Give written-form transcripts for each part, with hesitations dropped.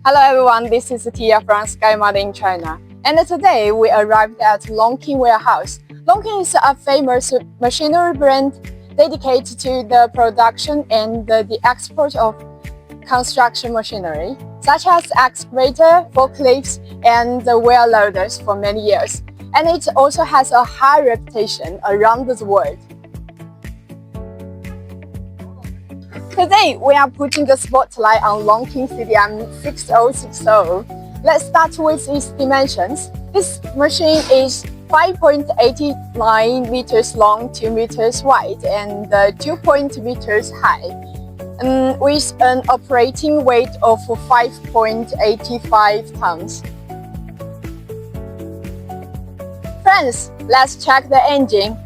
Hello everyone, this is Tia from Skymard in China. And today we arrived at LONKING warehouse. LONKING is a famous machinery brand dedicated to the production and the export of construction machinery, such as excavator, forklifts, and wheel loaders for many years. And it also has a high reputation around the world. Today, we are putting the spotlight on LONKING CDM6060. Let's start with its dimensions. This machine is 5.89 meters long, 2 meters wide, and 2 meters high, with an operating weight of 5.85 tons. Friends, let's check the engine.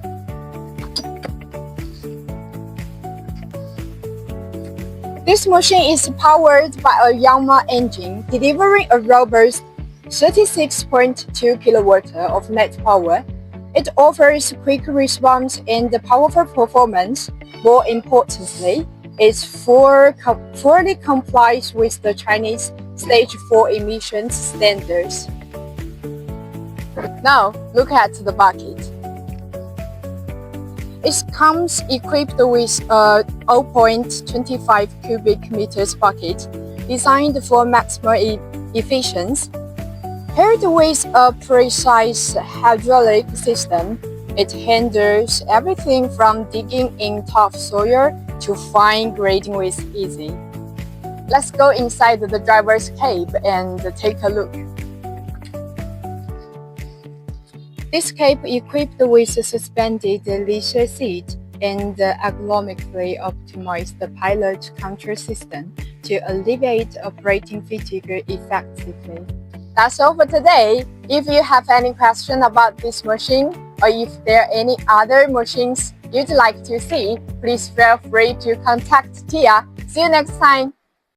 This machine is powered by a Yanmar engine, delivering a robust 36.2 kW of net power. It offers quick response and powerful performance. More importantly, it fully complies with the Chinese Stage 4 emissions standards. Now, look at the bucket. It comes equipped with a 0.25 cubic meters bucket designed for maximum efficiency. Paired with a precise hydraulic system, it handles everything from digging in tough soil to fine grading with ease. Let's go inside the driver's cab and take a look. This cab equipped with a suspended leisure seat and ergonomically optimized the pilot control system to alleviate operating fatigue effectively. That's all for today. If you have any question about this machine, or if there are any other machines you'd like to see, please feel free to contact Tia. See you next time.